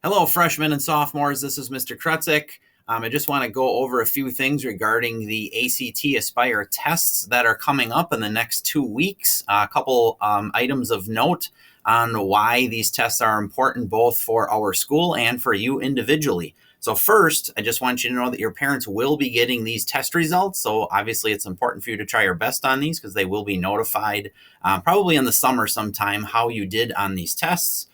Hello, freshmen and sophomores. This is Mr. Krutzik. I just want to go over a few things regarding the ACT Aspire tests that are coming up in the next 2 weeks. A couple items of note on why these tests are important both for our school and for you individually. So first, I just want you to know that your parents will be getting these test results. So obviously it's important for you to try your best on these because they will be notified probably in the summer sometime how you did on these tests.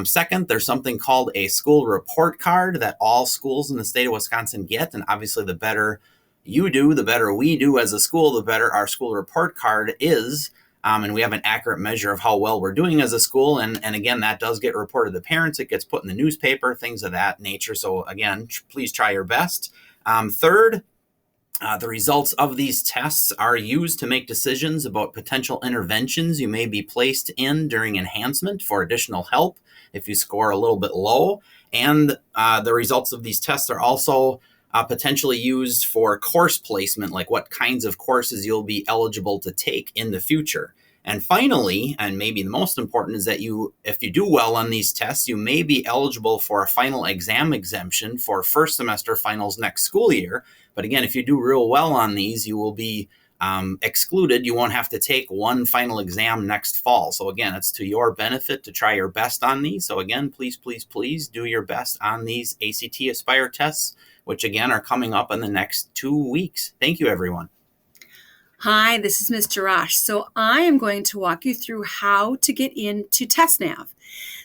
Second, there's something called a school report card that all schools in the state of Wisconsin get. And obviously, the better you do, the better we do as a school, the better our school report card is. And we have an accurate measure of how well we're doing as a school. And again, that does get reported to parents. It gets put in the newspaper, things of that nature. So again, please try your best. Third, the results of these tests are used to make decisions about potential interventions you may be placed in during enhancement for additional help if you score a little bit low. And the results of these tests are also potentially used for course placement, like what kinds of courses you'll be eligible to take in the future. And finally, and maybe the most important, is that if you do well on these tests, you may be eligible for a final exam exemption for first semester finals next school year. But again, if you do real well on these, you will be excluded. You won't have to take one final exam next fall. So again, it's to your benefit to try your best on these. So again, please do your best on these ACT Aspire tests, which again are coming up in the next 2 weeks. Thank you, everyone. Hi, this is Ms. Jarash. So I am going to walk you through how to get into TestNav.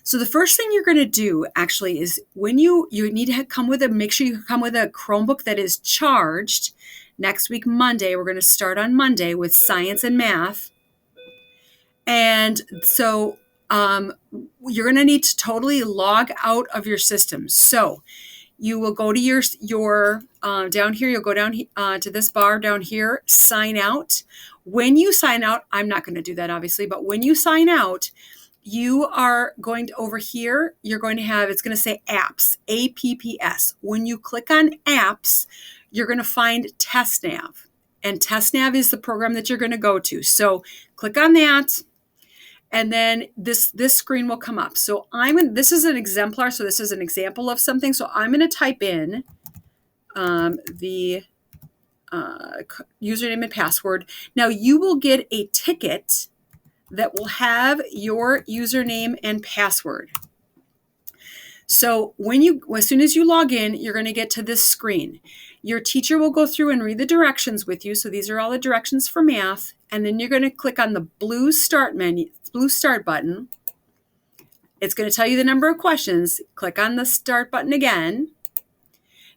So the first thing you're going to do actually is when you need to make sure you come with a Chromebook that is charged. Next week, Monday, we're going to start on Monday with science and math. And so you're going to need to totally log out of your system. So you will go to your down here, you'll go down to this bar down here, sign out. When you sign out, I'm not going to do that obviously, but when you sign out, you are going to over here, you're going to have, it's going to say apps, APPS. When you click on apps, you're going to find TestNav. And TestNav is the program that you're going to go to. So click on that. And then this screen will come up. So this is an exemplar. So this is an example of something. So I'm going to type in the username and password. Now you will get a ticket that will have your username and password. So as soon as you log in, you're going to get to this screen. Your teacher will go through and read the directions with you. So these are all the directions for math. And then you're going to click on the blue start button. It's going to tell you the number of questions. Click on the start button again.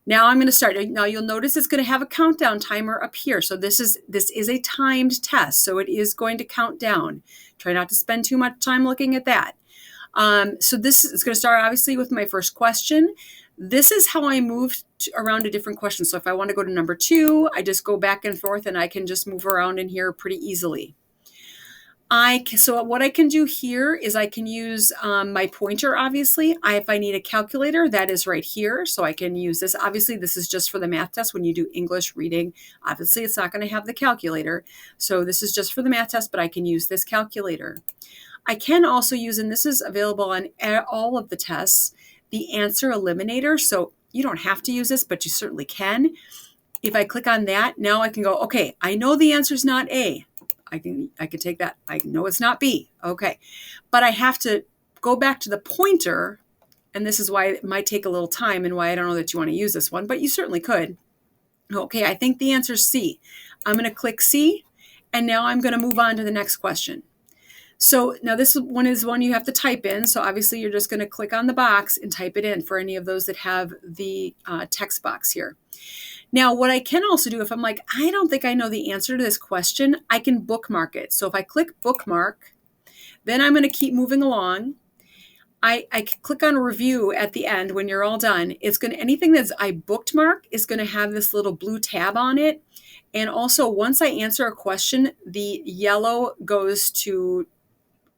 Now I'm going to start. Now you'll notice it's going to have a countdown timer up here. So this is a timed test. So it is going to count down. Try not to spend too much time looking at that. So this is going to start obviously with my first question. This is how I move around to different questions. So if I want to go to number 2, I just go back and forth and I can just move around in here pretty easily. So what I can do here is I can use my pointer, obviously. If I need a calculator, that is right here. So I can use this. Obviously, this is just for the math test when you do English reading. Obviously, it's not going to have the calculator. So this is just for the math test, but I can use this calculator. I can also use, and this is available on all of the tests, the answer eliminator. So you don't have to use this, but you certainly can. If I click on that, now I can go, okay, I know the answer is not A. I can take that. I know it's not B. Okay. But I have to go back to the pointer, and this is why it might take a little time and why I don't know that you want to use this one, but you certainly could. Okay, I think the answer is C. I'm going to click C, and now I'm going to move on to the next question. So now this one is one you have to type in. So obviously you're just going to click on the box and type it in for any of those that have the text box here. Now, what I can also do if I'm like, I don't think I know the answer to this question, I can bookmark it. So if I click bookmark, then I'm going to keep moving along. I click on review at the end when you're all done. It's going to, anything that's I bookmark is going to have this little blue tab on it. And also once I answer a question, the yellow goes to,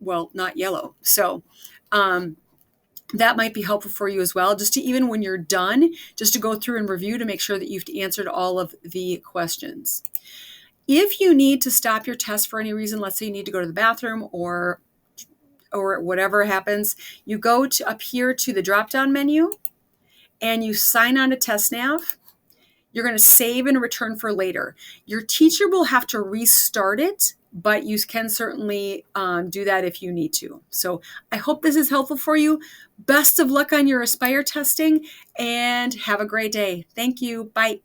well, not yellow. So that might be helpful for you as well, just to even when you're done, just to go through and review to make sure that you've answered all of the questions. If you need to stop your test for any reason, let's say you need to go to the bathroom or or whatever happens, you go to up here to the drop-down menu and you sign on to TestNav. You're going to save and return for later. Your teacher will have to restart it, but you can certainly do that if you need to. So I hope this is helpful for you. Best of luck on your Aspire testing and have a great day. Thank you. Bye.